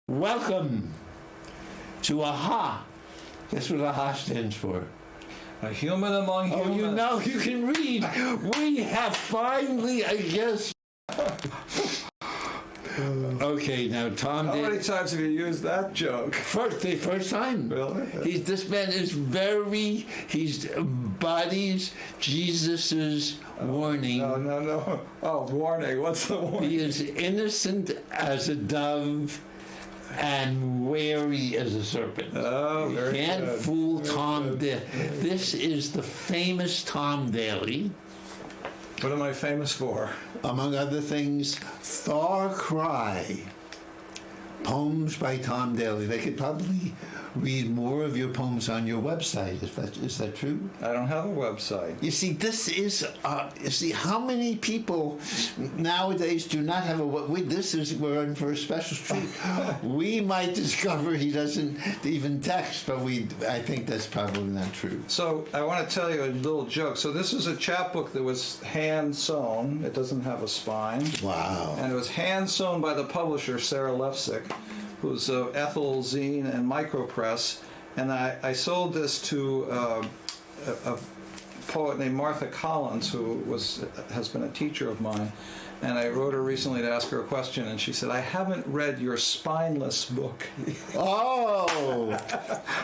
Welcome to AHA. Guess what AHA stands for? A human among humans. Oh, you know, you can read. We have finally, I guess. Okay, now Tom How many times have you used that joke? First time. Really? This man is he embodies Jesus's warning. No. Oh, warning. What's the warning? He is innocent as a dove and wary as a serpent. Oh, very You can't good. fool Very Tom good. Daly. This is the famous Tom Daly. What am I famous for? Among other things, Far Cry. Poems by Tom Daly. They could probably read more of your poems on your website. Is that true? I don't have a website. You see, this is. You see, how many people nowadays do not have a. We're in for a special treat. We might discover he doesn't even text, but I think that's probably not true. So I want to tell you a little joke. So this is a chapbook that was hand sewn. It doesn't have a spine. Wow. And it was hand sewn by the publisher, Sarah Lefsick, who's Ethel Zine and Micropress. And I sold this to a poet named Martha Collins, who has been a teacher of mine. And I wrote her recently to ask her a question, and she said, "I haven't read your spineless book." Oh!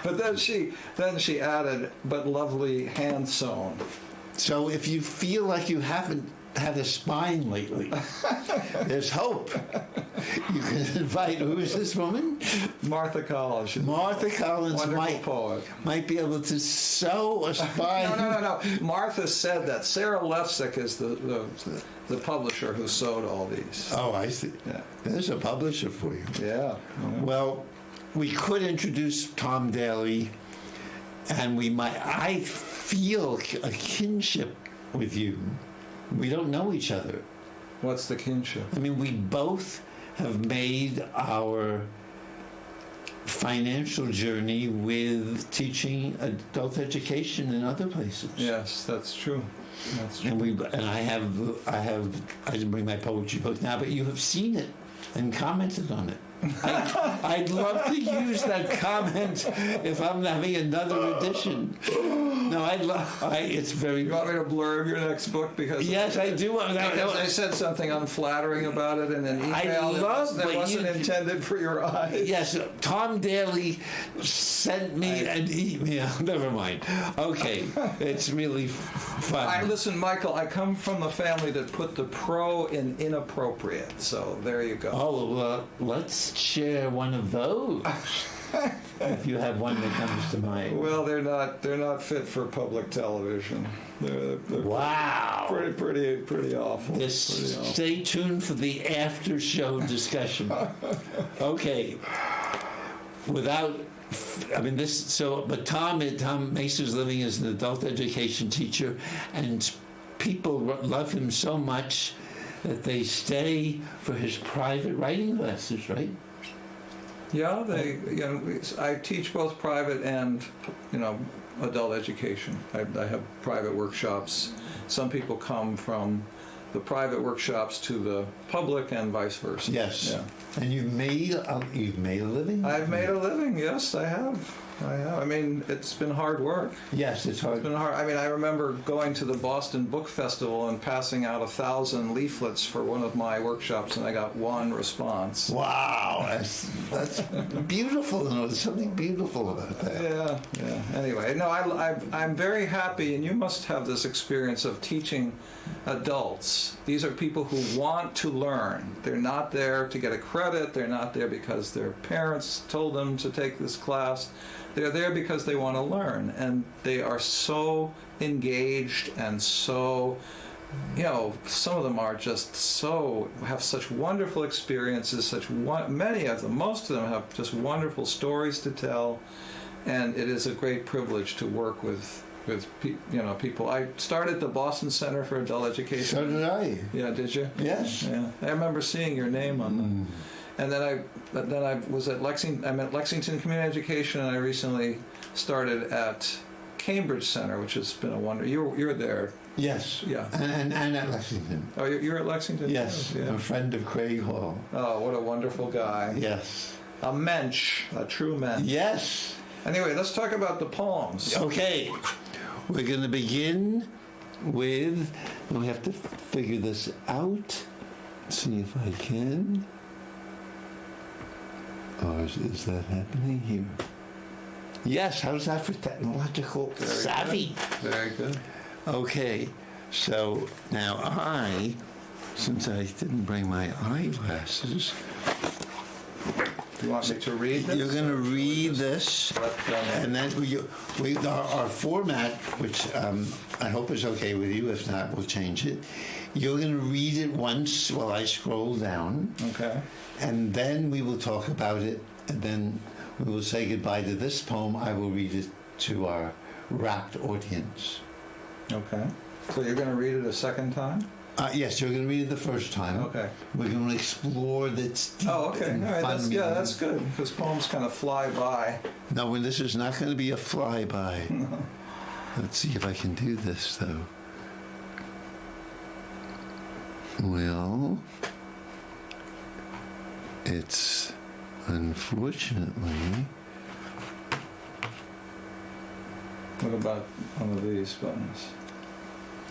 But then she added, "but lovely hand sewn." So if you feel like you haven't had a spine lately, there's hope. You can invite, who is this woman? Martha Collins. She's Martha Collins wonderful poet. might be able to sew a spine. No. Martha said that. Sarah Lefsick is the publisher who sewed all these. Oh, I see. Yeah. There's a publisher for you. Yeah. Well, we could introduce Tom Daly, and I feel a kinship with you. We don't know each other. What's the kinship? I mean, we both have made our financial journey with teaching adult education in other places. Yes, that's true. That's true. And I didn't bring my poetry book now, but you have seen it and commented on it. I'd love to use that comment if I'm having another edition. No, it's very. You want me to blurb your next book because? Yes, I do. Because I said something unflattering about it in an email that wasn't intended for your eyes. Yes, Tom Daly sent me an email. Never mind. Okay, it's really fun. Listen, Michael, I come from a family that put the pro in inappropriate, so there you go. Oh, well, let's share one of those. If you have one that comes to mind. Well, they're not fit for public television. They're wow. Pretty awful. Stay tuned for the after show discussion. Okay. But Tom makes his living as an adult education teacher, and people love him so much that they stay for his private writing classes, right? Yeah, I teach both private and, adult education. I have private workshops. Some people come from the private workshops to the public and vice versa. Yes. Yeah. And you've made a living? I've made a living, yes, I have. I mean, it's been hard work. Yes, it's hard. It's been hard. I mean, I remember going to the Boston Book Festival and passing out 1,000 leaflets for one of my workshops, and I got one response. Wow, that's beautiful. There's something beautiful about that. Yeah. Anyway, no, I'm very happy, and you must have this experience of teaching adults. These are people who want to learn. They're not there to get a credit. They're not there because their parents told them to take this class. They're there because they want to learn, and they are so engaged and so, some of them are just have such wonderful experiences, many of them, most of them have just wonderful stories to tell, and it is a great privilege to work with people. I started the Boston Center for Adult Education. So did I. Yeah, did you? Yes. Yeah, I remember seeing your name on them. And then I was at Lexington. I'm at Lexington Community Education, and I recently started at Cambridge Center, which has been a wonder. You're there. Yes. Yeah. And at Lexington. Oh, you're at Lexington? Yes. Yeah. I'm a friend of Craig Hall. Oh, what a wonderful guy. Yes. A mensch, a true mensch. Yes. Anyway, let's talk about the poems. Okay. We're going to begin with, we have to figure this out. See if I can. Or is that happening here? Yes, how's that for technological savvy? Good. Very good. Okay, so now since I didn't bring my eyeglasses, You want me to read this? you're going to read this, Let them- and then our format, which I hope is okay with you. If not, we'll change it. You're going to read it once while I scroll down, Okay. and then we will talk about it, and then we will say goodbye to this poem. I will read it to our rapt audience. Okay. So you're going to read it a second time? Yes, you're going to read it the first time. Okay. We're going to explore that's deep Oh, okay. All and right. fun Yeah, meaning. that's good because poems kind of fly by. No, well, this is not going to be a flyby. Let's see if I can do this, though. Well, it's unfortunately... What about one of these buttons?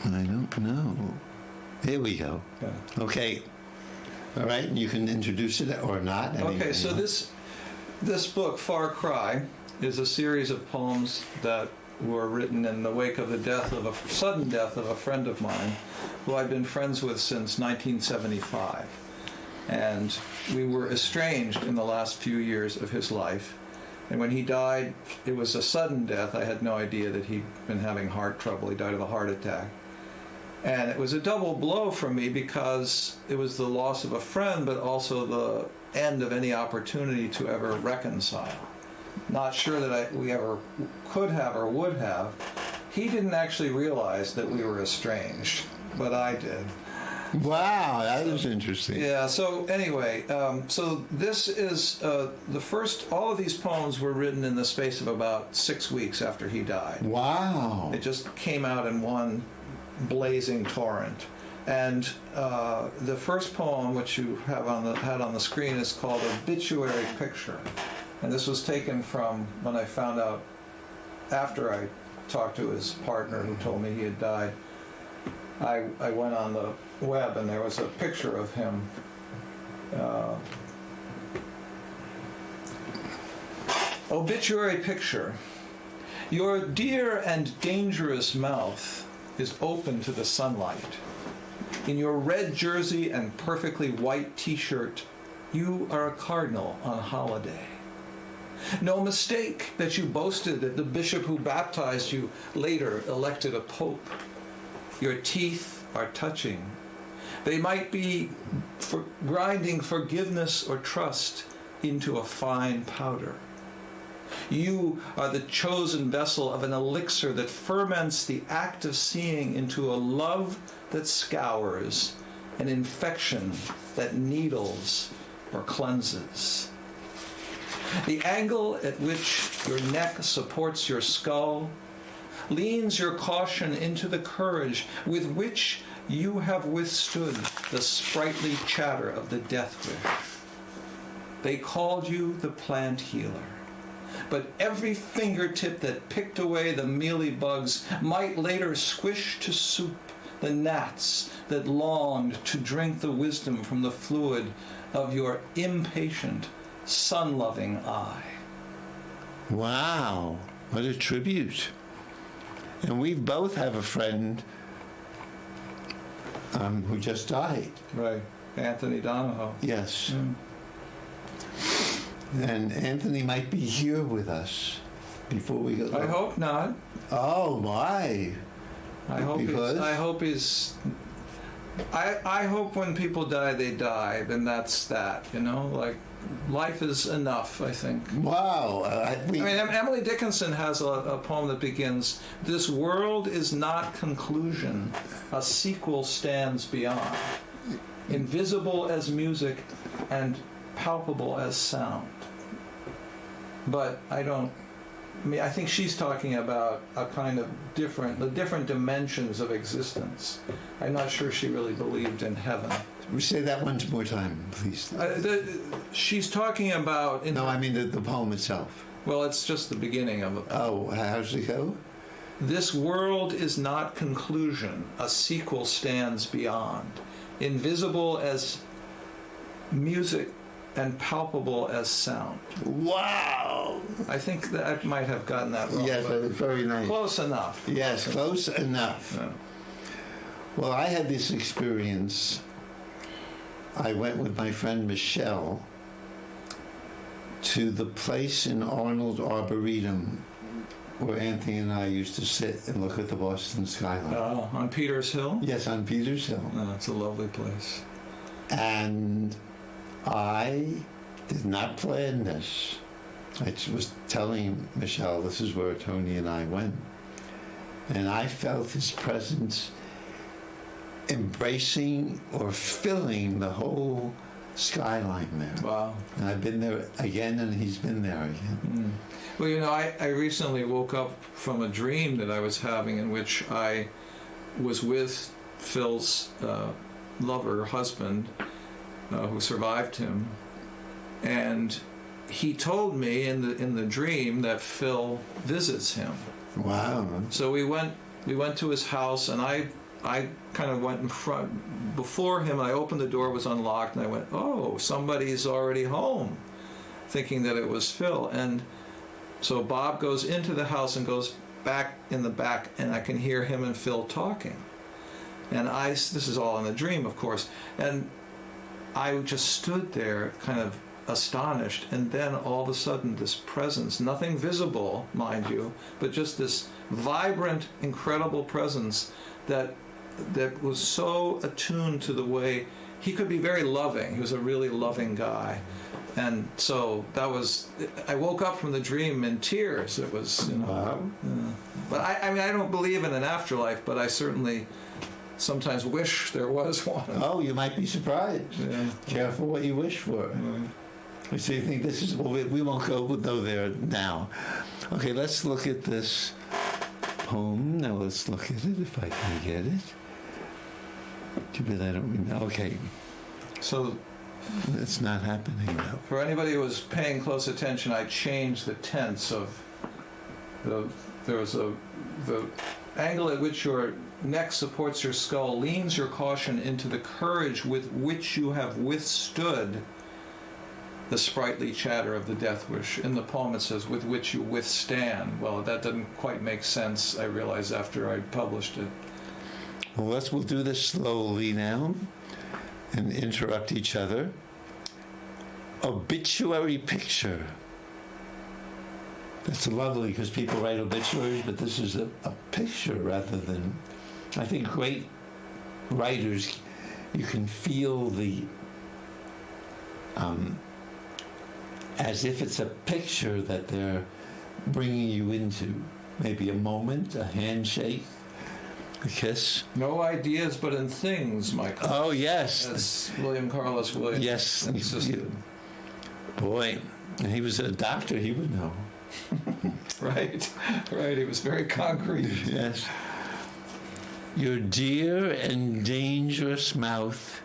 I don't know. Here we go. Yeah. Okay. All right, you can introduce it or not. Okay, so this book, Far Cry, is a series of poems that were written in the wake of the sudden death of a friend of mine who I'd been friends with since 1975. And we were estranged in the last few years of his life. And when he died, it was a sudden death. I had no idea that he'd been having heart trouble. He died of a heart attack. And it was a double blow for me because it was the loss of a friend, but also the end of any opportunity to ever reconcile. Not sure that we ever could have or would have. He didn't actually realize that we were estranged, but I did. Wow, that is interesting. Yeah, so anyway, so this is the first, all of these poems were written in the space of about 6 weeks after he died. Wow. It just came out in one blazing torrent. And the first poem, which you have had on the screen, is called Obituary Picture. And this was taken from when I found out, after I talked to his partner who told me he had died, I went on the web and there was a picture of him. Obituary Picture. Your dear and dangerous mouth is open to the sunlight. In your red jersey and perfectly white t-shirt, you are a cardinal on holiday. No mistake that you boasted that the bishop who baptized you later elected a pope. Your teeth are touching. They might be grinding forgiveness or trust into a fine powder. You are the chosen vessel of an elixir that ferments the act of seeing into a love that scours, an infection that needles or cleanses. The angle at which your neck supports your skull leans your caution into the courage with which you have withstood the sprightly chatter of the death wish. They called you the plant healer, but every fingertip that picked away the mealy bugs might later squish to soup the gnats that longed to drink the wisdom from the fluid of your impatient, sun-loving eye. Wow, what a tribute. And we both have a friend who just died. Right, Anthony Donahoe. Yes. And Anthony might be here with us before we go. I hope not. Oh, my. I hope when people die, they die, and that's that, you know? Like, life is enough, I think. Wow. Emily Dickinson has a poem that begins, "This world is not conclusion, a sequel stands beyond, invisible as music and palpable as sound." But I think she's talking about a kind of the different dimensions of existence. I'm not sure she really believed in heaven. Say that once more time, please. She's talking about... No, I mean the poem itself. Well, it's just the beginning of it. Oh, how's it go? This world is not conclusion, a sequel stands beyond, invisible as music and palpable as sound. Wow! I think that I might have gotten that wrong. Yes, that was very nice. Close enough. Yes, close enough. Yeah. Well, I had this experience. I went with my friend Michelle to the place in Arnold Arboretum where Anthony and I used to sit and look at the Boston skyline. Oh, on Peters Hill? Yes, on Peters Hill. Oh, it's a lovely place. And I did not plan this. I was telling Michelle this is where Tony and I went. And I felt his presence embracing or filling the whole skyline there. Wow. And I've been there again, and he's been there again. Well, you know, I recently woke up from a dream that I was having in which I was with Phil's lover, husband, who survived him, and he told me in the dream that Phil visits him. Wow. So we went to his house, and I kind of went in front before him. I opened the door, it was unlocked, and I went, oh, somebody's already home, thinking that it was Phil. And so Bob goes into the house and goes back in the back, and I can hear him and Phil talking. And this is all in a dream, of course, and I just stood there kind of astonished, and then all of a sudden this presence, nothing visible, mind you, but just this vibrant, incredible presence that was so attuned to the way he could be very loving. He was a really loving guy. And so that was, I woke up from the dream in tears. It was, you know. Wow. But I mean, I don't believe in an afterlife, but I certainly sometimes wish there was one. Oh, you might be surprised. Yeah. Careful what you wish for. So you think this is, well, we won't go there now. Okay, let's look at this poem. Now let's look at it if I can get it. Too bad I don't remember. Okay. So it's not happening now. for anybody who was paying close attention, I changed the tense of the angle at which your neck supports your skull leans your caution into the courage with which you have withstood the sprightly chatter of the death wish. In the poem it says, with which you withstand. Well, that doesn't quite make sense, I realized after I published it. Well, we'll do this slowly now and interrupt each other. Obituary picture. That's lovely because people write obituaries, but this is a picture rather than, I think great writers, you can feel the, as if it's a picture that they're bringing you into. Maybe a moment, a handshake, a kiss. No ideas but in things, Michael. Oh, yes. As William Carlos Williams Yes. insisted. Boy, he was a doctor, he would know. Right. He was very concrete. Yes. Your dear and dangerous mouth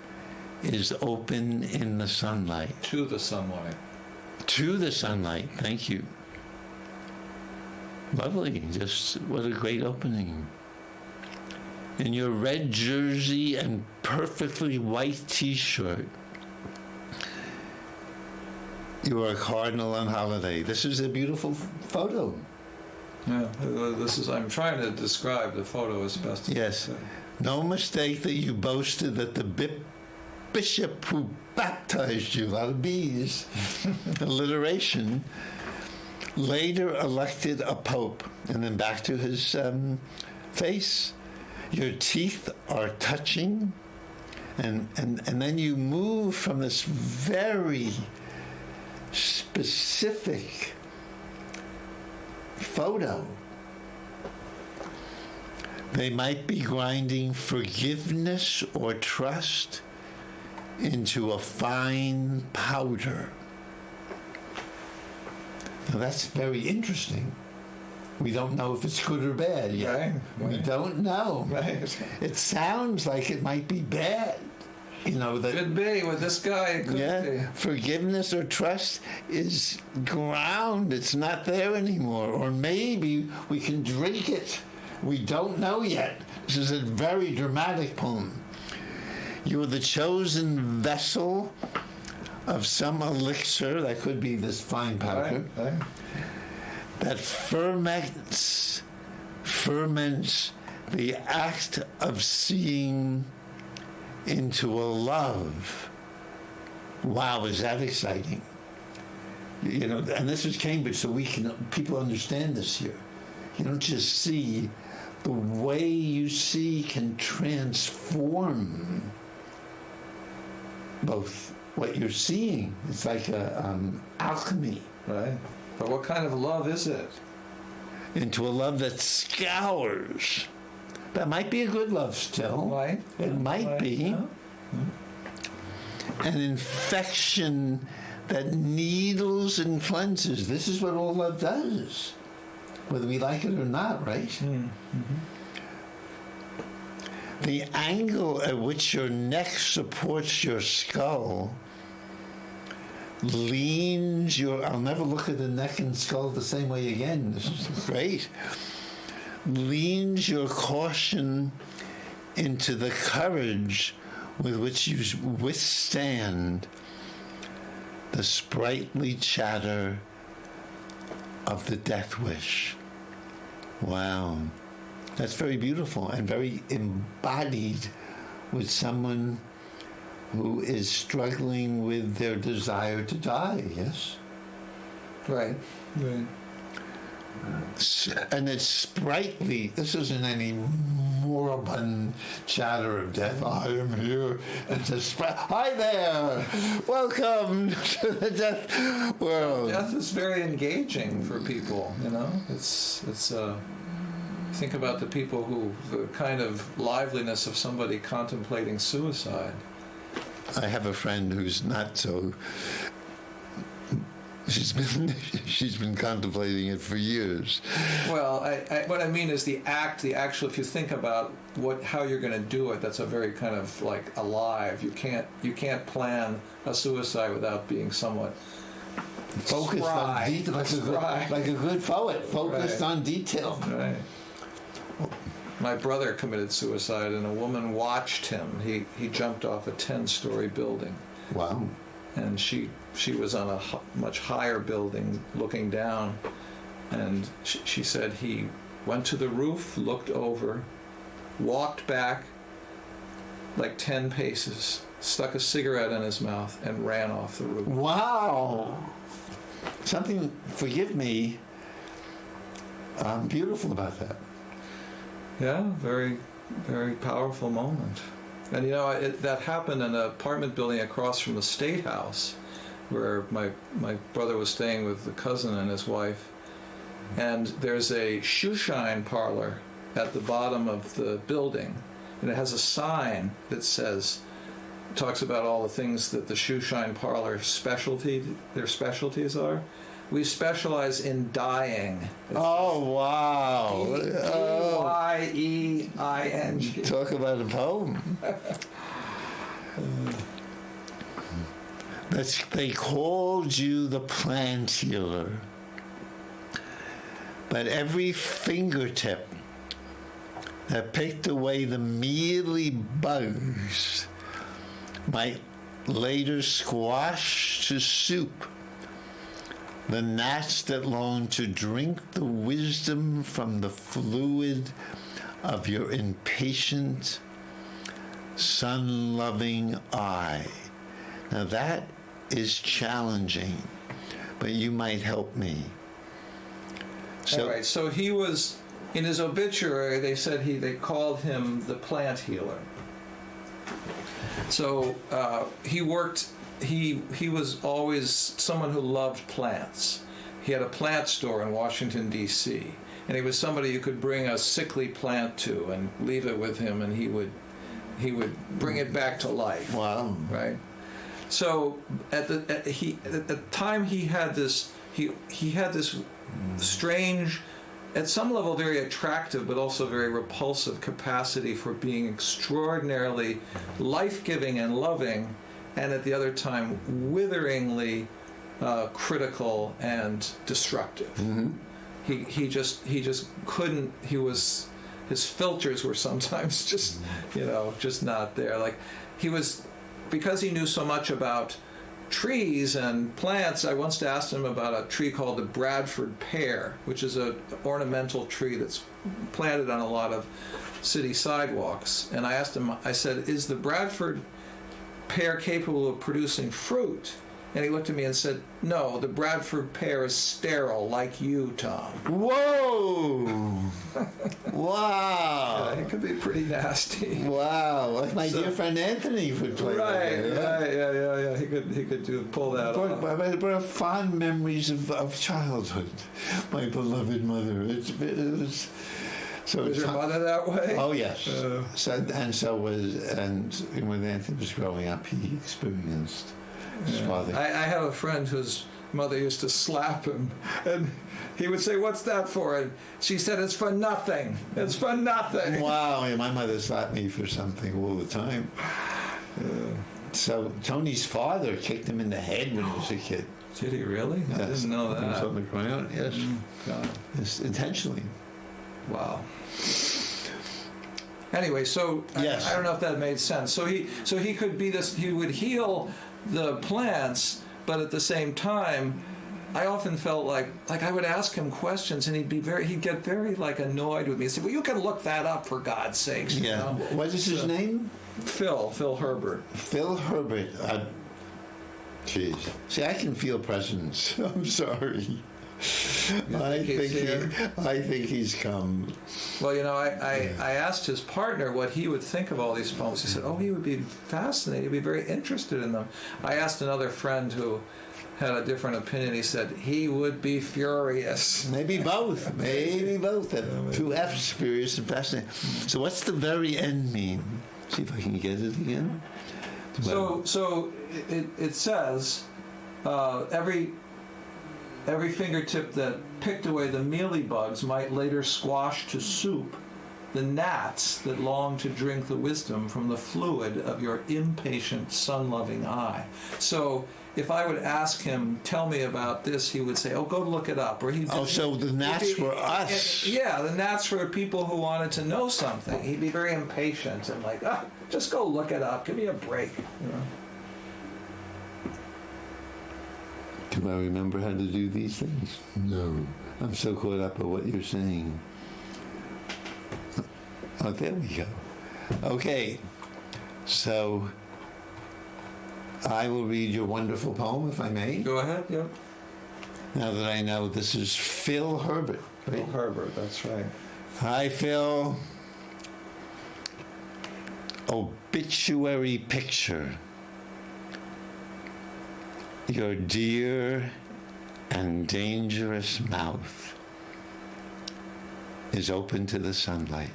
is open in the sunlight. To the sunlight. To the sunlight, thank you. Lovely, just what a great opening. In your red jersey and perfectly white t-shirt, you are a cardinal on holiday. This is a beautiful photo. Yeah, I'm trying to describe the photo as best as Yes. I can. No mistake that you boasted that the bishop who baptized you, a lot of B's, alliteration, later elected a pope. And then back to his face. Your teeth are touching. And then you move from this very specific photo. They might be grinding forgiveness or trust into a fine powder. Now that's very interesting. We don't know if it's good or bad yet. Right. We don't know. Right. It sounds like it might be bad. that Could be with this guy. It could be. forgiveness or trust is ground. It's not there anymore. Or maybe we can drink it. We don't know yet. This is a very dramatic poem. You are the chosen vessel of some elixir, that could be this fine powder, Right. that ferments the act of seeing into a love. Wow, is that exciting? And this is Cambridge, so people understand this here. You don't just see. The way you see can transform both what you're seeing. It's like alchemy. Right. But what kind of love is it? Into a love that scours. That might be a good love still. Right. It might be. Yeah. An infection that needles and cleanses. This is what all love does, whether we like it or not, right? Mm-hmm. The angle at which your neck supports your skull leans your... I'll never look at the neck and skull the same way again. This is great. Leans your caution into the courage with which you withstand the sprightly chatter of the death wish. Wow. That's very beautiful and very embodied with someone who is struggling with their desire to die, yes? Right. Right. And it's sprightly. This isn't any moribund chatter of death. I am here. It's a hi there. Welcome to the death world. Death is very engaging for people. It's think about the people the kind of liveliness of somebody contemplating suicide. I have a friend who's not so. She's been contemplating it for years. Well, what I mean is the actual. If you think about how you're going to do it, that's a very kind of like alive. You can't plan a suicide without being somewhat focused on detail, like a good poet, focused on detail. Right. My brother committed suicide, and a woman watched him. He jumped off a 10-story building. Wow. And she was on a much higher building looking down, and she said he went to the roof, looked over, walked back like 10 paces, stuck a cigarette in his mouth, and ran off the roof. Wow. Something, forgive me, beautiful about that. Yeah, very, very powerful moment. And that happened in an apartment building across from the State House, where my brother was staying with a cousin and his wife. And there's a shoe shine parlor at the bottom of the building, and it has a sign that talks about all the things that the shoe shine parlor their specialties are. We specialize in dyeing. Oh, wow. D-Y-E-I-N-G. Talk about a poem. They called you the plant healer. But every fingertip that picked away the mealy bugs might later squash to soup the gnats that long to drink the wisdom from the fluid of your impatient, sun-loving eye. Now that is challenging, but you might help me. All right, so he was, in his obituary, they said they called him the plant healer. So he was always someone who loved plants. He had a plant store in Washington, D.C., and he was somebody you could bring a sickly plant to and leave it with him, and he would bring it back to life. Wow. Right? So at the time he had this strange at some level very attractive but also very repulsive capacity for being extraordinarily life-giving and loving, and at the other time witheringly critical and destructive. Mm-hmm. He just couldn't. His filters were sometimes just just not there. Like he was, because he knew so much about trees and plants. I once asked him about a tree called the Bradford pear, which is an ornamental tree that's planted on a lot of city sidewalks. And I asked him, I said, is the Bradford pear capable of producing fruit? And he looked at me and said, no, the Bradford pear is sterile, like you, Tom. Whoa! Wow! Yeah, it could be pretty nasty. Wow! Like my dear friend Anthony would play. Right, that, yeah. He could pull that off. But fond memories of childhood. My beloved mother. It was. So Was your mother that way? Oh yes. And when Anthony was growing up, he experienced his father. I have a friend whose mother used to slap him, and he would say, "What's that for?" And she said, "It's for nothing. It's for nothing." Wow, yeah, my mother slapped me for something all the time. So Tony's father kicked him in the head when he was a kid. Did he really? Yes. I didn't know He was that. on the ground, yes. God. Yes, intentionally. Wow. Anyway, so Yes. I don't know if that made sense. So he could be this. He would heal the plants, but at the same time, I often felt like I would ask him questions, and he'd get very like annoyed with me. He'd say, "Well, you can look that up for God's sakes." you Yeah. know? What is his name? Phil Herbert. Phil Herbert. Jeez. See, I can feel presence. I'm sorry. I think he's come. Well, I asked his partner what he would think of all these poems. He said, "Oh, he would be fascinated. He'd be very interested in them." I asked another friend who had a different opinion. He said he would be furious. Maybe both. Maybe both. Two F's, furious and fascinating. So what's the very end mean? See if I can get it again. So it says every fingertip that picked away the mealybugs might later squash to soup the gnats that long to drink the wisdom from the fluid of your impatient, sun-loving eye. So if I would ask him, tell me about this, he would say, oh, go look it up. Or so the gnats were us. Yeah, the gnats were people who wanted to know something. He'd be very impatient and like, just go look it up. Give me a break. Do I remember how to do these things? No. I'm so caught up with what you're saying. Oh, there we go. Okay. So I will read your wonderful poem, if I may. Go ahead, yep. Now that I know this is Phil Herbert. Right? Phil Herbert, that's right. Hi, Phil. Obituary picture. Your dear and dangerous mouth is open to the sunlight.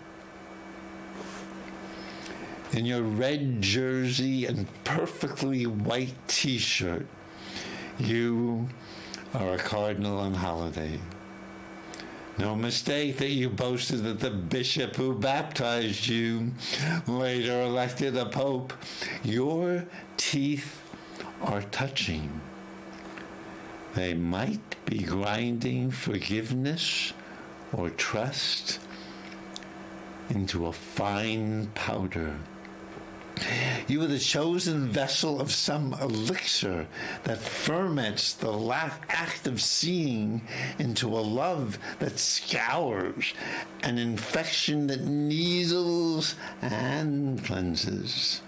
In your red jersey and perfectly white t-shirt, you are a cardinal on holiday. No mistake that you boasted that the bishop who baptized you later elected a pope. Your teeth are touching. They might be grinding forgiveness or trust into a fine powder. You are the chosen vessel of some elixir that ferments the act of seeing into a love that scours, an infection that needles and cleanses.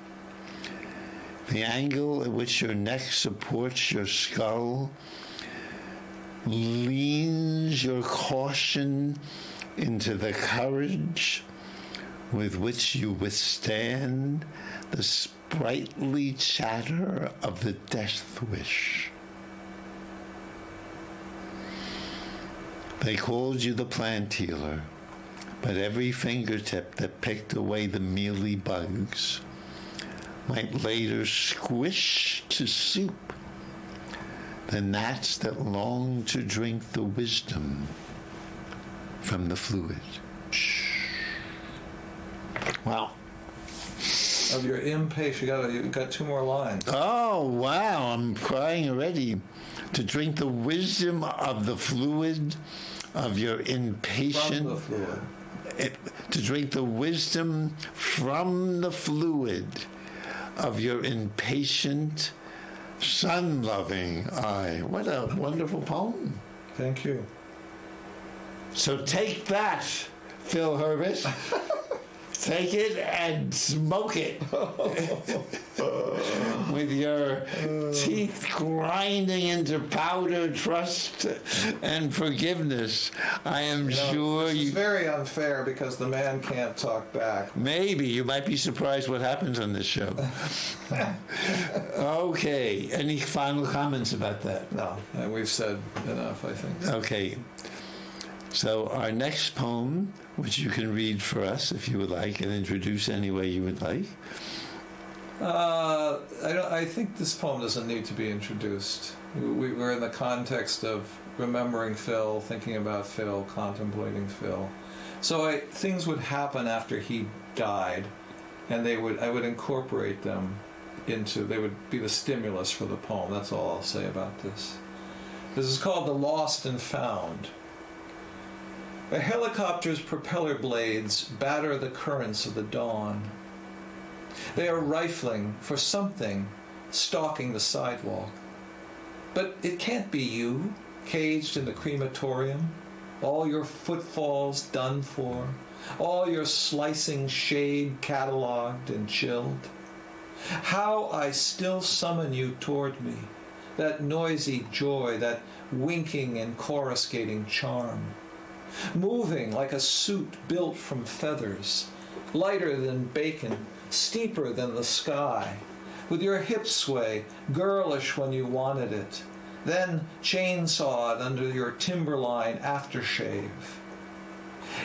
The angle at which your neck supports your skull leans your caution into the courage with which you withstand the sprightly chatter of the death wish. They called you the plant healer, but every fingertip that picked away the mealy bugs might later squish to soup the gnats that long to drink the wisdom from the fluid. Wow. Of your impatience, you got 2 more lines. Oh, wow, I'm crying already. To drink the wisdom of the fluid of your impatient... From the fluid. To drink the wisdom from the fluid of your impatient, sun-loving eye. What a wonderful poem. Thank you. So take that, Phil Herbert. Take it and smoke it with your teeth grinding into powder, trust and forgiveness. I am sure It's very unfair because the man can't talk back. Maybe. You might be surprised what happens on this show. Okay. Any final comments about that? No, we've said enough, I think. Okay. So our next poem, which you can read for us if you would like, and introduce any way you would like. I think this poem doesn't need to be introduced. We're in the context of remembering Phil, thinking about Phil, contemplating Phil. So things would happen after he died, and I would incorporate them they would be the stimulus for the poem. That's all I'll say about this. This is called The Lost and Found. A helicopter's propeller blades batter the currents of the dawn. They are rifling for something stalking the sidewalk. But it can't be you, caged in the crematorium, all your footfalls done for, all your slicing shade catalogued and chilled. How I still summon you toward me, that noisy joy, that winking and coruscating charm. Moving like a suit built from feathers, lighter than bacon, steeper than the sky, with your hip sway, girlish when you wanted it, then chainsawed under your timberline aftershave.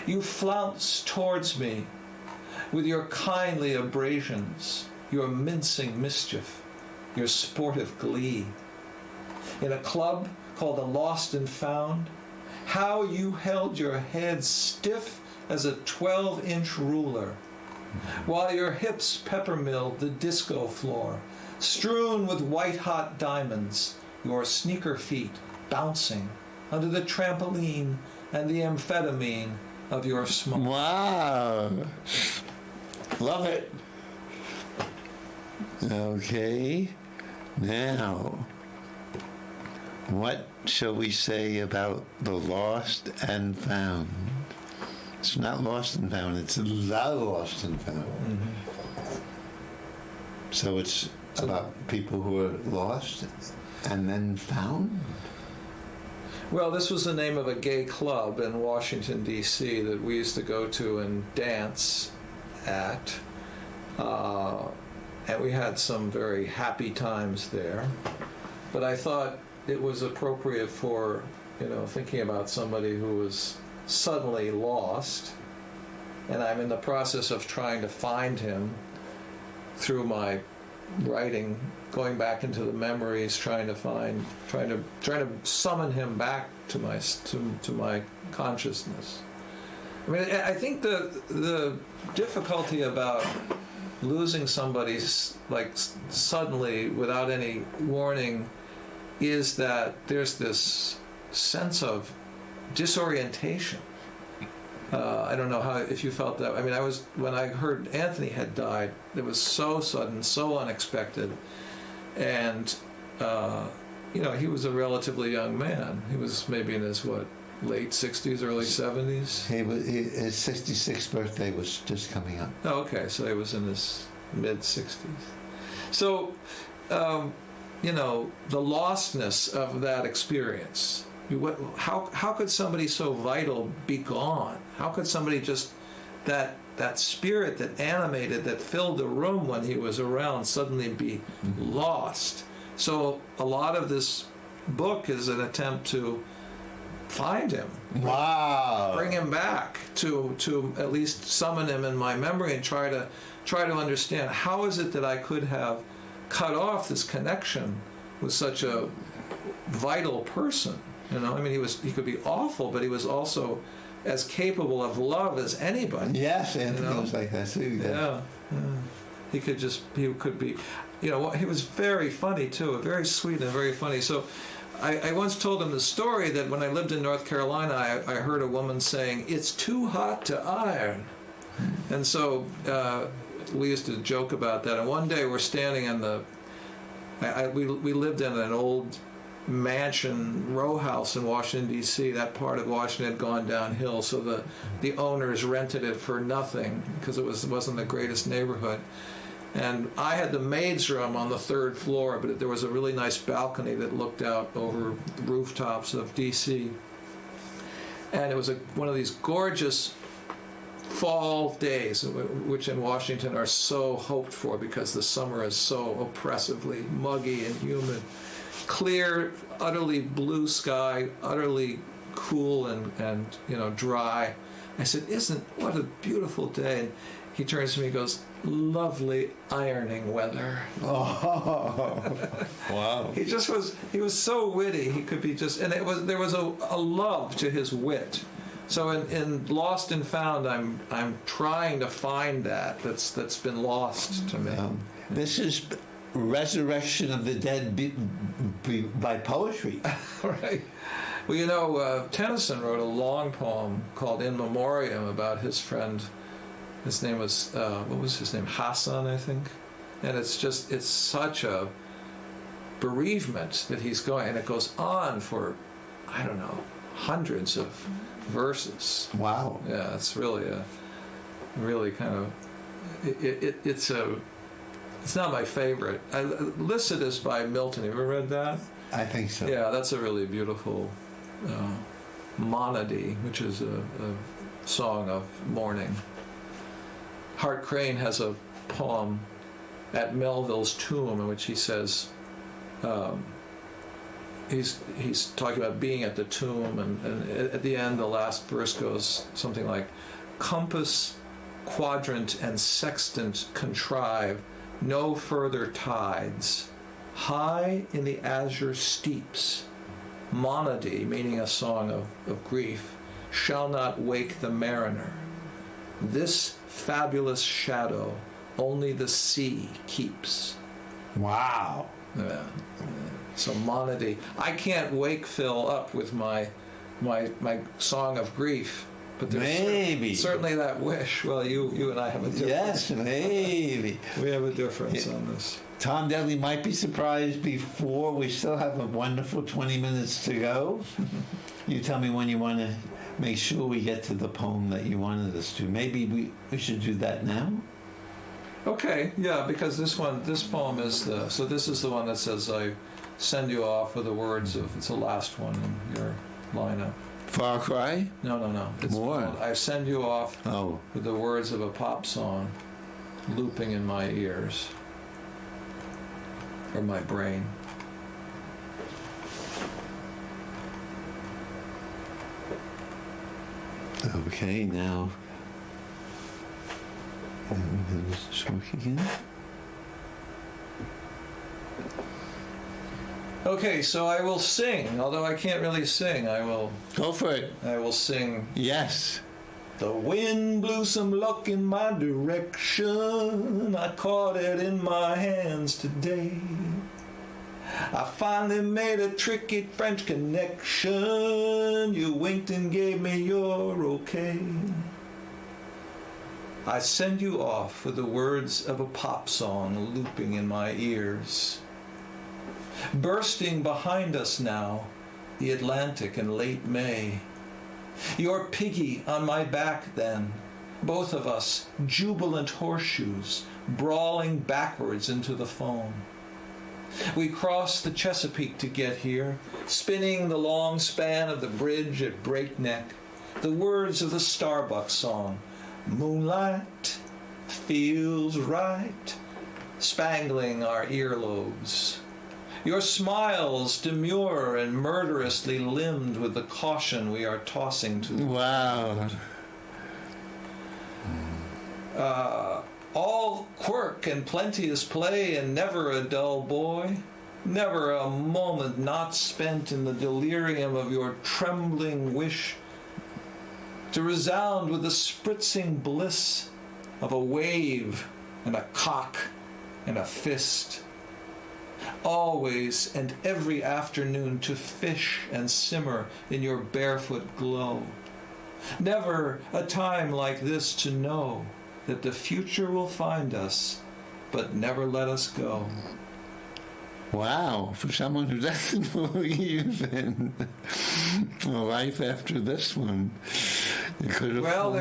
You flounce towards me with your kindly abrasions, your mincing mischief, your sportive glee. In a club called The Lost and Found, how you held your head stiff as a 12-inch ruler, while your hips pepper-milled the disco floor, strewn with white-hot diamonds, your sneaker feet bouncing under the trampoline and the amphetamine of your smoke. Wow. Love it. Okay. Now, what shall we say about the lost and found? It's not lost and found, it's the lost and found. Mm-hmm. So it's about people who are lost and then found? Well, this was the name of a gay club in Washington, D.C. that we used to go to and dance at. And we had some very happy times there. But I thought it was appropriate for, thinking about somebody who was suddenly lost. And I'm in the process of trying to find him through my writing, going back into the memories, trying to summon him back to my consciousness. I mean, I think the difficulty about losing somebody like suddenly without any warning is that there's this sense of disorientation. I don't know if you felt that. I mean, when I heard Anthony had died, it was so sudden, so unexpected, and he was a relatively young man. He was maybe in his late 60s, early 70s. His 66th birthday was just coming up. Oh, okay, so he was in his mid 60s. So, the lostness of that experience. How could somebody so vital be gone? How could somebody just that spirit that animated, that filled the room when he was around, suddenly be lost? So a lot of this book is an attempt to find him. Wow. Bring him back to at least summon him in my memory and try to understand how is it that I could have cut off this connection with such a vital person. I mean, he could be awful, but he was also as capable of love as anybody. Yes, Anthony You know? was like that too. Yeah. He could be, he was very funny too, very sweet and very funny. So I once told him the story that when I lived in North Carolina, I heard a woman saying, "It's too hot to iron." And so we used to joke about that. And one day we're standing in we lived in an old mansion row house in Washington, D.C. That part of Washington had gone downhill, so the owners rented it for nothing because it wasn't the greatest neighborhood. And I had the maid's room on the 3rd floor, but there was a really nice balcony that looked out over the rooftops of D.C. And it was one of these gorgeous fall days, which in Washington are so hoped for because the summer is so oppressively muggy and humid. Clear, utterly blue sky, utterly cool and dry. I said, what a beautiful day. And he turns to me and goes, "Lovely ironing weather." Oh, wow. He was so witty. He could be and there was a love to his wit. So in Lost and Found, I'm trying to find that's been lost to me. This is resurrection of the dead by poetry. Right. Well, Tennyson wrote a long poem called In Memoriam about his friend. His name was, what was his name? Hassan, I think. And it's such a bereavement that he's going, and it goes on for, I don't know, hundreds of verses. Wow. Yeah, it's really kind of, it's not my favorite. Lycidas by Milton. Have you ever read that? I think so. Yeah, that's a really beautiful monody, which is a song of mourning. Hart Crane has a poem at Melville's tomb in which he says, he's talking about being at the tomb, and at the end the last verse goes something like, "Compass, quadrant, and sextant contrive no further tides. High in the azure steeps, monody," meaning a song of grief, "shall not wake the mariner. This fabulous shadow only the sea keeps." Wow. Yeah. So monody. I can't wake Phil up with my song of grief, but there's maybe certainly that wish. Well, you and I have a difference. Yes, maybe. We have a difference on this. Tom Daly might be surprised before. We still have a wonderful 20 minutes to go. You tell me when you want to make sure we get to the poem that you wanted us to. Maybe we should do that now? Okay, yeah, because this poem is this is the one that says, "I send you off" with the words of, it's the last one in your lineup. Far Cry? No. It's More. called, "I send you off" with the words of a pop song looping in my ears. Or my brain. Okay, now. Smoke again. Okay, so I will sing, although I can't really sing. I will Go for it. sing. Yes. The wind blew some luck in my direction. I caught it in my hands today. I finally made a tricky French connection. You winked and gave me your okay. I send you off with the words of a pop song looping in my ears. Bursting behind us now, the Atlantic in late May. Your piggy on my back then, both of us jubilant horseshoes, brawling backwards into the foam. We crossed the Chesapeake to get here, spinning the long span of the bridge at breakneck, the words of the Starbucks song, "Moonlight feels right," spangling our earlobes. Your smiles demure and murderously limbed with the caution we are tossing to. Wow. All quirk and plenteous play and never a dull boy, never a moment not spent in the delirium of your trembling wish to resound with the spritzing bliss of a wave and a cock and a fist. Always and every afternoon to fish and simmer in your barefoot glow. Never a time like this to know that the future will find us, but never let us go. Wow, for someone who doesn't believe in a life after this one, it could have fooled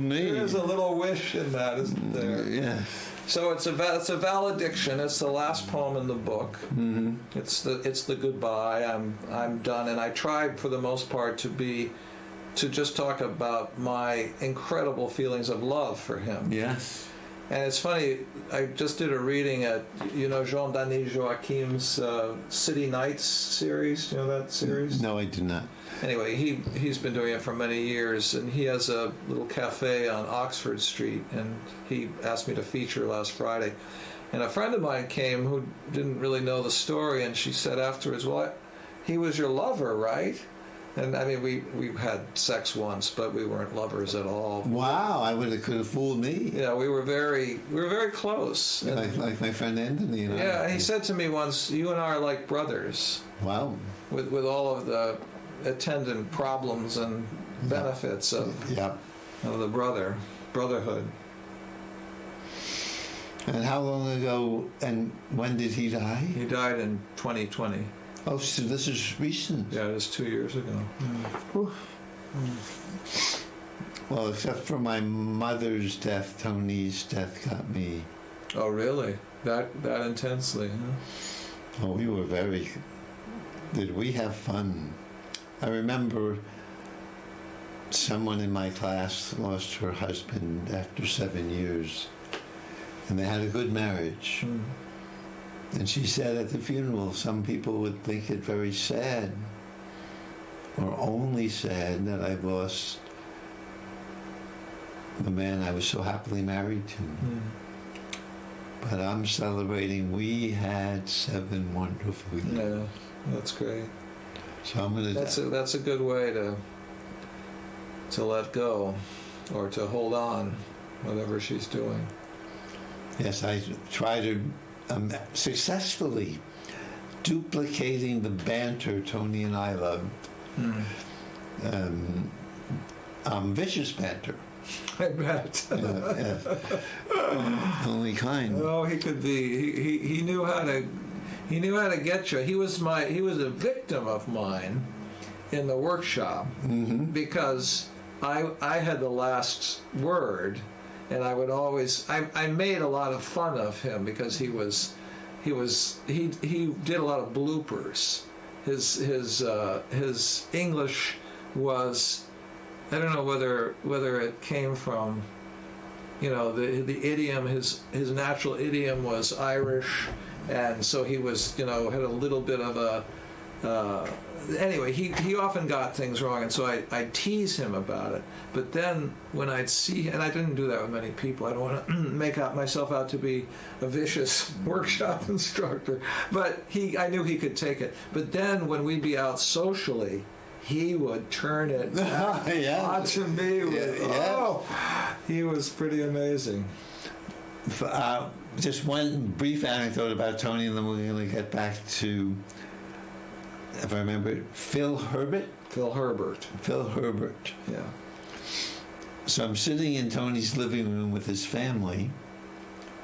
me. There is a little wish in that, isn't there? Yeah. So it's a valediction. It's the last poem in the book. Mm-hmm. It's the goodbye. I'm done, and I tried for the most part to just talk about my incredible feelings of love for him. Yes. And it's funny, I just did a reading at, Jean-Denis Joachim's City Nights series. You know that series? No, I do not. Anyway, he's been doing it for many years, and he has a little cafe on Oxford Street, and he asked me to feature last Friday. And a friend of mine came who didn't really know the story, and she said afterwards, well, he was your lover, right? And I mean, we had sex once, but we weren't lovers at all. Wow, could have fooled me. Yeah, we were very close. And, like my friend Anthony and I. Yeah, and he said to me once, "You and I are like brothers." Wow. With all of the attendant problems and benefits of the brotherhood. And how long ago? And when did he die? He died in 2020. Oh, so this is recent. Yeah, it was 2 years ago. Well, except for my mother's death, Tony's death got me. Oh, really? That intensely, huh? Oh, we were did we have fun? I remember someone in my class lost her husband after 7 years, and they had a good marriage. Mm. And she said at the funeral, some people would think it very sad, or only sad, that I've lost the man I was so happily married to. Mm. But I'm celebrating we had 7 wonderful years. Yeah, that's great. So I'm gonna. That's a good way to let go, or to hold on, whatever she's doing. Yes, I try to successfully duplicating the banter Tony and I loved. Mm. Vicious banter. I bet. Only kind. Oh, he could be. He knew how to. He knew how to get you. He was a victim of mine in the workshop, Mm-hmm. because I had the last word, and I would always I made a lot of fun of him because he did a lot of bloopers. His English was, I don't know whether it came from, the idiom. His natural idiom was Irish. And so he was, had a little bit of a, anyway, he often got things wrong, and so I'd tease him about it. But then when I'd see, and I didn't do that with many people, I don't want to make myself out to be a vicious workshop instructor, but I knew he could take it. But then when we'd be out socially, he would turn it onto me. He was pretty amazing. Just one brief anecdote about Tony, and then we're going to get back to, if I remember it, Phil Herbert. Yeah. So I'm sitting in Tony's living room with his family.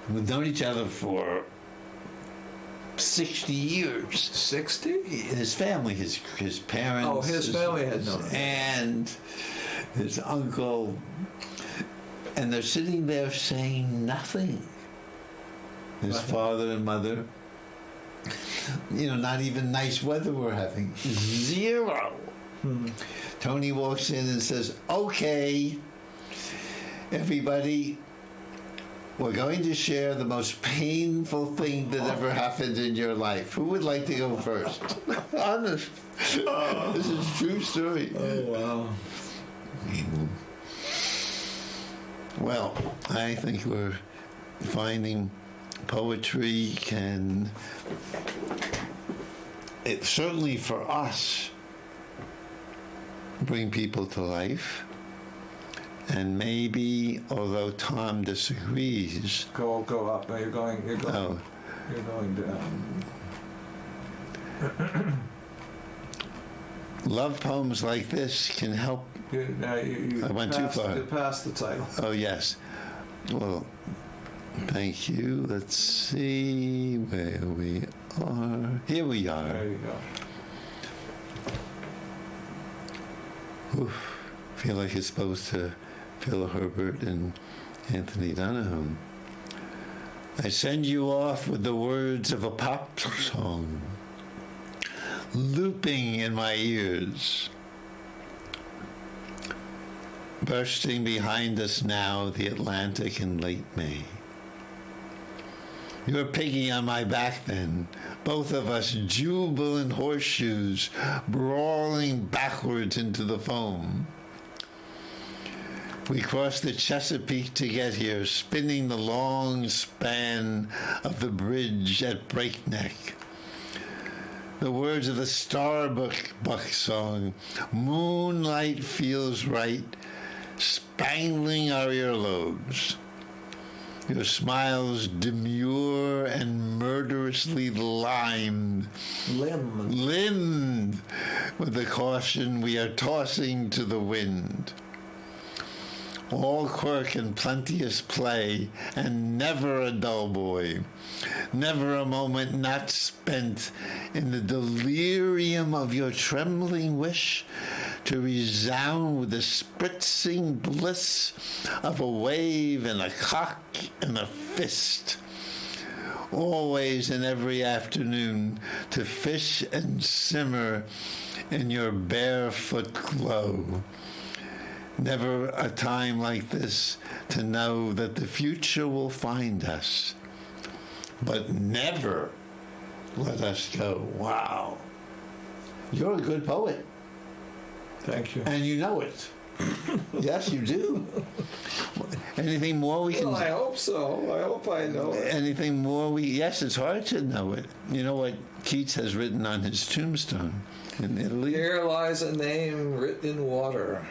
We've known each other for 60 years. 60? His family, his parents. Oh, his family had known him. And his uncle. And they're sitting there saying nothing. His father and mother. Not even nice weather we're having. Zero. Tony walks in and says, "Okay, everybody, we're going to share the most painful thing that ever happened in your life. Who would like to go first?" Honest. This is a true story. Oh, wow. Well, I think we're finding poetry certainly for us, bring people to life. And maybe, although Tom disagrees, Go up. No, you're going oh, down. love poems like this can help. You I went too far. You passed the title. Oh, yes. Well, thank you. Let's see where we are. Here we are. There you go. Oof. Feel like it's supposed to Phil Herbert and Anthony Donahoe. I send you off with the words of a pop song, looping in my ears. Bursting behind us now, the Atlantic in late May. You were piggy on my back then, both of us jubilant horseshoes, brawling backwards into the foam. We crossed the Chesapeake to get here, spinning the long span of the bridge at breakneck. The words of the Starbuck song, moonlight feels right, spangling our earlobes. Your smiles demure and murderously limned with the caution we are tossing to the wind. All quirk and plenteous play, and never a dull boy, never a moment not spent in the delirium of your trembling wish to resound with the spritzing bliss of a wave and a cock and a fist. Always and every afternoon to fish and simmer in your barefoot glow. Never a time like this to know that the future will find us, but never let us go. Wow. You're a good poet. Thank you. And you know it. Yes, you do. Anything more we can... Well, I hope so. I hope I know it. Anything more we... Yes, it's hard to know it. You know what Keats has written on his tombstone in Italy? Here lies a name written in water.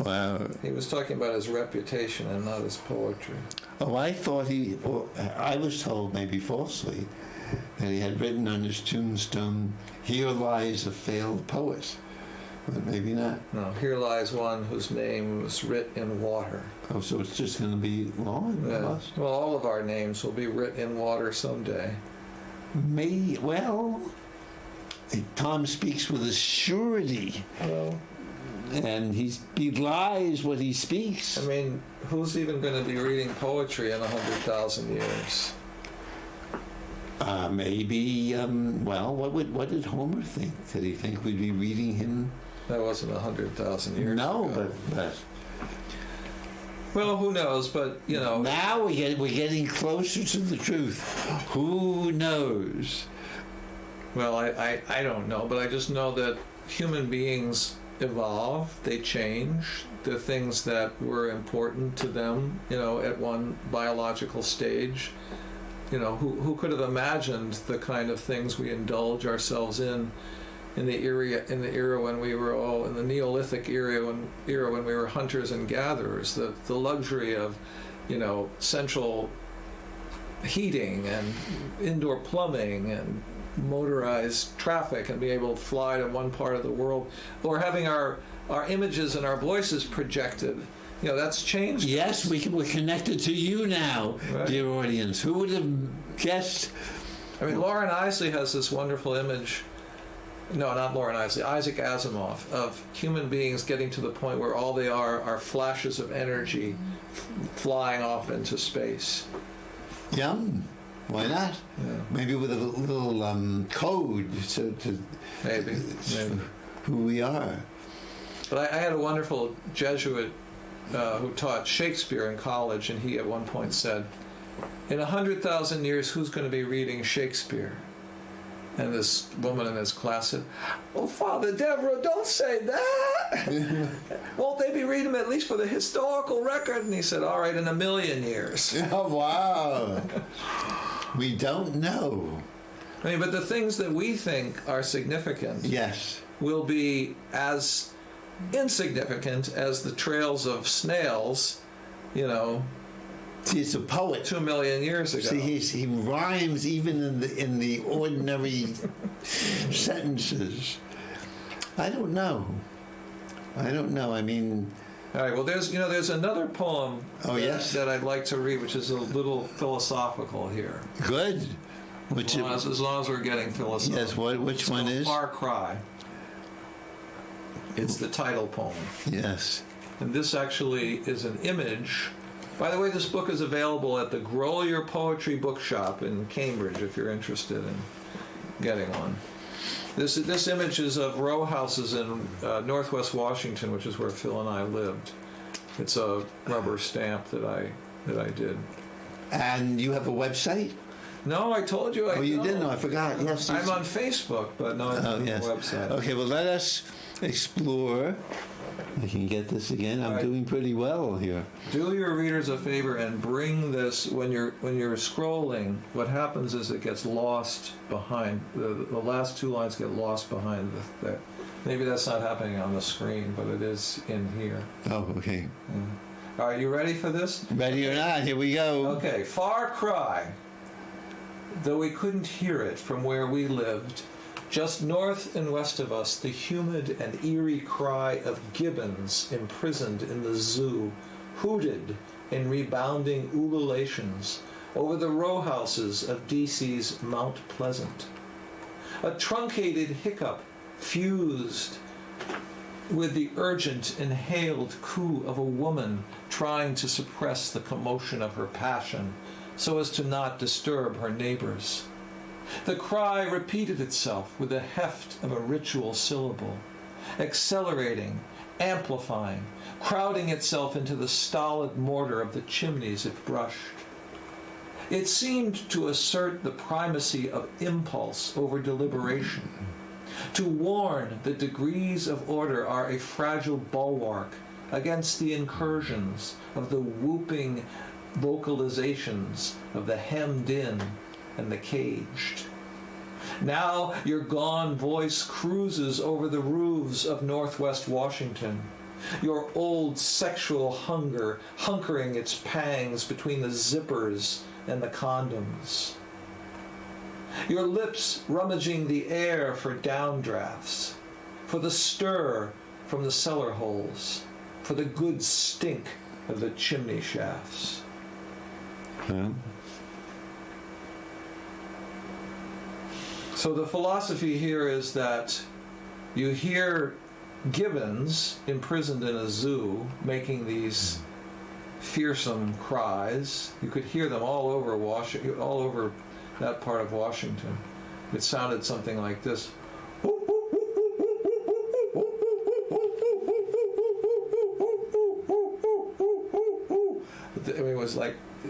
Wow. He was talking about his reputation and not his poetry. Oh, I thought I was told, maybe falsely, that he had written on his tombstone, "Here lies a failed poet." But maybe not. No, here lies one whose name was writ in water. Oh, so it's just going to be long? Yeah. Well, all of our names will be writ in water someday. Well, Tom speaks with a surety. Well, and he belies what he speaks. I mean, who's even going to be reading poetry in 100,000 years? Maybe, well, what did Homer think? Did he think we'd be reading him? That wasn't 100,000 years ago. No, but... Well, who knows, but, you know... Now we're getting closer to the truth. Who knows? Well, I don't know, but I just know that human beings evolve, they change. The things that were important to them, you know, at one biological stage, you know, who could have imagined the kind of things we indulge ourselves in the era when we were all in the Neolithic era when we were hunters and gatherers, the luxury of, you know, central heating and indoor plumbing and motorized traffic and be able to fly to one part of the world, or having our images and our voices projected. You know, that's changed. Yes, we're connected to you now, right. Dear audience. Who would have guessed? I mean, Lauren Isley has this wonderful image. No, not Lauren Isley. Isaac Asimov, of human beings getting to the point where all they are flashes of energy flying off into space. Yum. Why not? Yeah. Maybe with a little code to maybe who we are. But I had a wonderful Jesuit who taught Shakespeare in college, and he at one point said, "In 100,000 years, who's going to be reading Shakespeare?" And this woman in his class said, "Oh, Father Devereux, don't say that. Won't they be reading him at least for the historical record?" And he said, "All right, in 1,000,000 years." Oh, wow. We don't know. I mean, but the things that we think are significant, yes, will be as insignificant as the trails of snails, you know, See, it's a poet. 2 million years ago. See, he rhymes even in the ordinary sentences. I don't know. I mean, All right. Well, there's another poem that I'd like to read, which is a little philosophical here. good. As long as we're getting philosophical. Yes. Which one is? Far Cry. It's the title poem. Yes. And this actually is an image. By the way, this book is available at the Grolier Poetry Bookshop in Cambridge if you're interested in getting one. This image is of row houses in northwest Washington, which is where Phil and I lived. It's a rubber stamp that I did. And you have a website? No, I told you I Oh, you don't. didn't? I forgot. Yes. I'm on Facebook, but no, I don't have a website. Okay, well, let us explore. I can get this again. I'm doing pretty well here. Do your readers a favor and bring this when you're scrolling. What happens is it gets lost behind the last two lines get lost behind the maybe that's not happening on the screen, but it is in here. Oh, okay. All right, you ready for this? Ready or not? Here we go. Okay, Far Cry. Though we couldn't hear it from where we lived, just north and west of us, the humid and eerie cry of gibbons imprisoned in the zoo hooted in rebounding ululations over the row houses of DC's Mount Pleasant. A truncated hiccup fused with the urgent, inhaled coo of a woman trying to suppress the commotion of her passion so as to not disturb her neighbors. The cry repeated itself with the heft of a ritual syllable, accelerating, amplifying, crowding itself into the stolid mortar of the chimneys it brushed. It seemed to assert the primacy of impulse over deliberation, to warn that degrees of order are a fragile bulwark against the incursions of the whooping vocalizations of the hemmed in and the caged. Now your gone voice cruises over the roofs of northwest Washington, your old sexual hunger hunkering its pangs between the zippers and the condoms. Your lips rummaging the air for downdrafts, for the stir from the cellar holes, for the good stink of the chimney shafts. Huh? So the philosophy here is that you hear gibbons imprisoned in a zoo making these fearsome cries. You could hear them all over all over that part of Washington. It sounded something like this. I mean,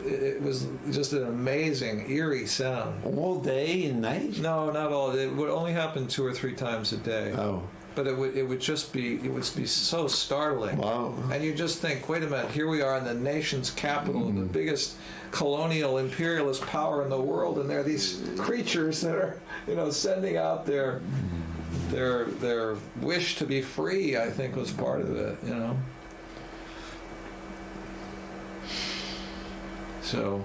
it was just an amazing, eerie sound. All day and night? No, not all. It would only happen 2 or 3 times a day. Oh. But it would be so startling. Wow. And you just think, wait a minute, here we are in the nation's capital, the biggest colonial imperialist power in the world, and there are these creatures that are, sending out their wish to be free. I think was part of it, So.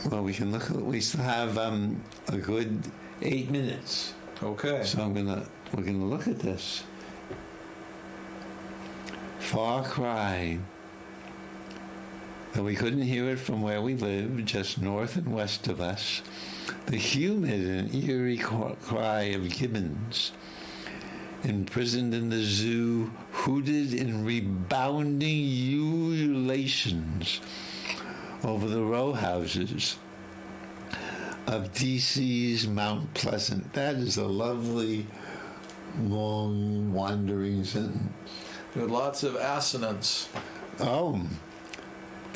Well, we can we still have a good 8 minutes. Okay. So we're gonna look at this. Far cry. Though we couldn't hear it from where we lived, just north and west of us, the humid and eerie cry of gibbons, imprisoned in the zoo, hooted in rebounding ululations over the row houses of DC's Mount Pleasant. That is a lovely, long, wandering sentence. With lots of assonance. Oh,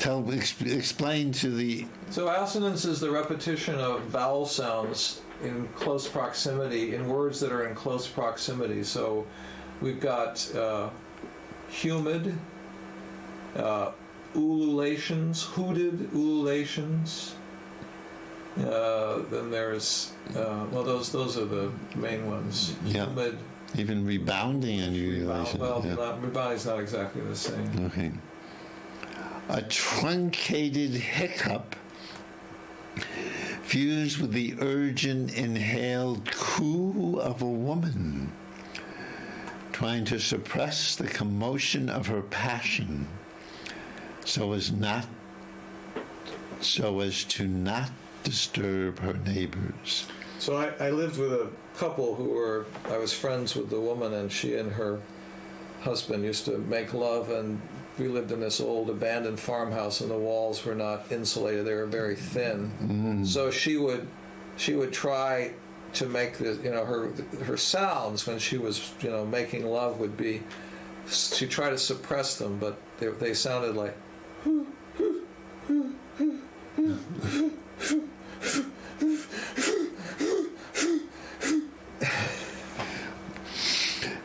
explain to the... So assonance is the repetition of vowel sounds in close proximity, in words that are in close proximity. So we've got humid, ululations, hooted ululations, Then there's those are the main ones. Yeah. Humid, Even rebounding and utilization. rebounding's not exactly the same. Okay. A truncated hiccup fused with the urgent inhaled coo of a woman trying to suppress the commotion of her passion so as to not disturb her neighbors. So I lived with a couple I was friends with the woman, and she and her husband used to make love, and we lived in this old abandoned farmhouse, and the walls were not insulated; they were very thin. So she would try to make her sounds when she was making love would be, she tried to suppress them, but they sounded like.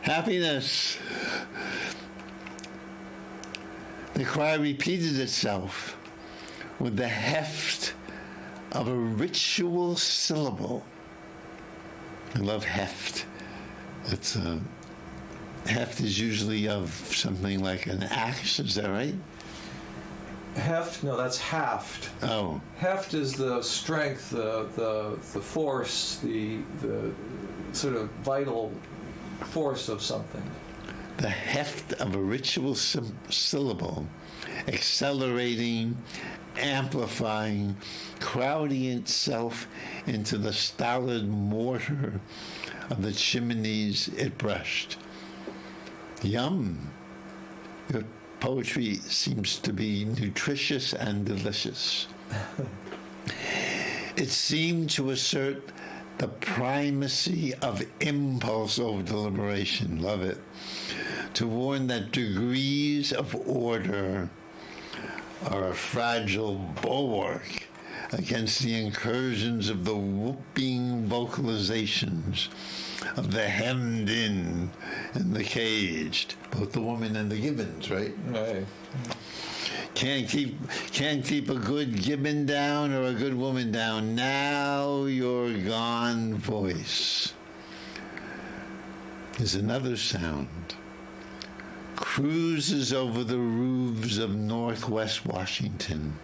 Happiness. The cry repeated itself with the heft of a ritual syllable. I love heft. Heft is usually of something like an axe, is that right? Heft? No, that's haft. Oh. Heft is the strength, the force, the sort of vital force of something. The heft of a ritual syllable, accelerating, amplifying, crowding itself into the stolid mortar of the chimneys it brushed. Yum! Your poetry seems to be nutritious and delicious. It seemed to assert the primacy of impulse over deliberation. Love it. To warn that degrees of order are a fragile bulwark against the incursions of the whooping vocalizations of the hemmed in and the caged, both the woman and the gibbons, right? Right. Can't keep a good gibbon down or a good woman down. Now you're gone voice. There's another sound. Cruises over the roofs of Northwest Washington.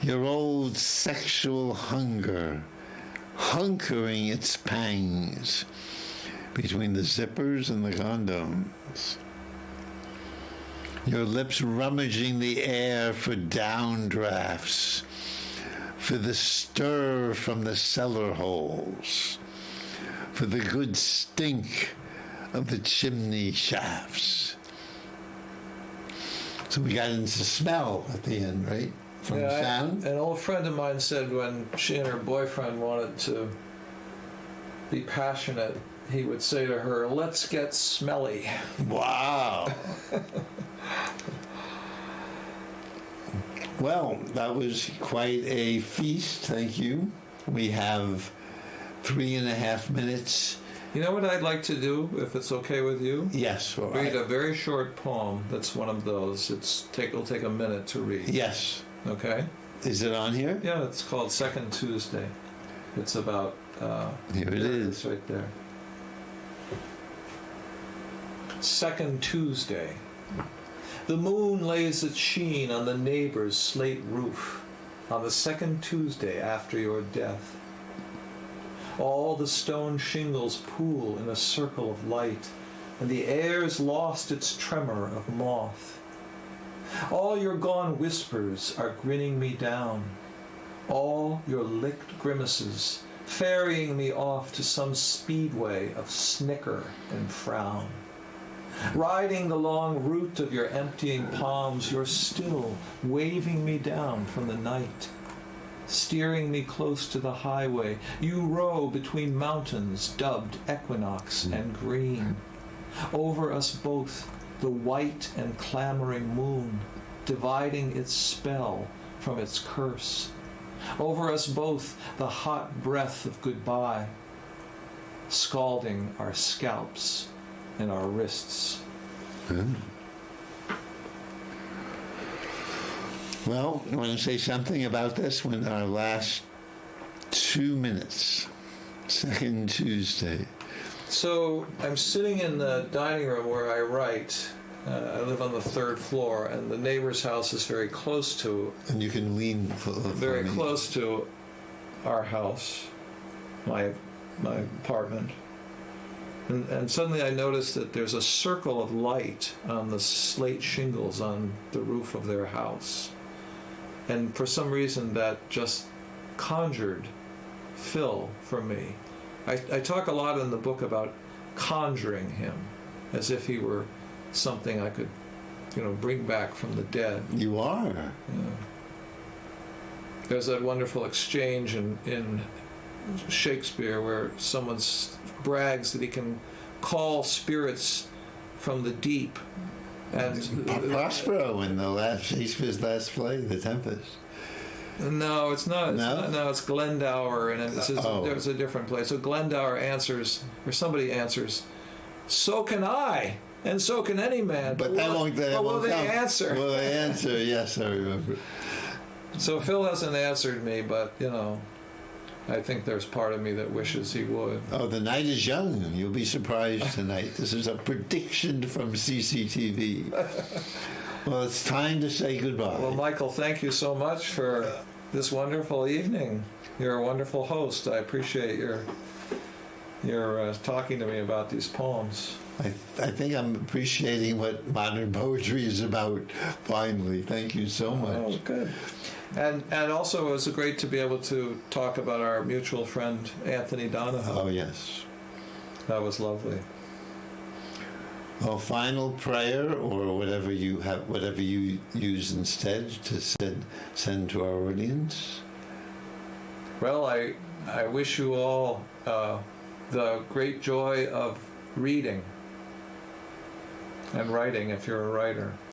Your old sexual hunger, hunkering its pangs between the zippers and the condoms. Your lips rummaging the air for downdrafts, for the stir from the cellar holes, for the good stink of the chimney shafts. So we got into smell at the end, right? From sound. An old friend of mine said when she and her boyfriend wanted to be passionate, he would say to her, "Let's get smelly." Wow. Well, that was quite a feast. Thank you. We have 3.5 minutes. You know what I'd like to do, if it's okay with you? Yes. All right. Read a very short poem. That's one of those. It'll take a minute to read. Yes. Okay? Is it on here? Yeah, it's called Second Tuesday. It's about... here it is. It's right there. Second Tuesday. The moon lays its sheen on the neighbor's slate roof on the second Tuesday after your death. All the stone shingles pool in a circle of light, and the air's lost its tremor of moth. All your gone whispers are grinning me down, all your licked grimaces ferrying me off to some speedway of snicker and frown. Riding the long route of your emptying palms, you're still waving me down from the night. Steering me close to the highway, you row between mountains dubbed equinox and green. Over us both, the white and clamoring moon, dividing its spell from its curse. Over us both, the hot breath of goodbye, scalding our scalps and our wrists. Well, you want to say something about this when our last 2 minutes. Second Tuesday. So I'm sitting in the dining room where I write. I live on the 3rd floor, and the neighbor's house is very close to And you can lean very close to our house, my apartment. And suddenly I noticed that there's a circle of light on the slate shingles on the roof of their house. And for some reason that just conjured Phil for me. I talk a lot in the book about conjuring him, as if he were something I could, bring back from the dead. You are. Yeah. There's that wonderful exchange in Shakespeare where someone brags that he can call spirits from the deep. And Prospero in Shakespeare's last play, The Tempest. No, it's not. No? It's Glendower, and there's a different place. So Glendower answers, or somebody answers, "So can I, and so can any man." But that won't will they come. answer? Will they answer? Yes, I remember. So Phil hasn't answered me, but I think there's part of me that wishes he would. Oh, the night is young. You'll be surprised tonight. This is a prediction from CCTV. Well, it's time to say goodbye. Well, Michael, thank you so much for this wonderful evening. You're a wonderful host. I appreciate your talking to me about these poems. I think I'm appreciating what modern poetry is about, finally. Thank you so much. Oh, good. And also it was great to be able to talk about our mutual friend, Anthony Donahoe. Oh, yes. That was lovely. Well, final prayer or whatever you use instead to send to our audience. Well, I wish you all the great joy of reading and writing if you're a writer.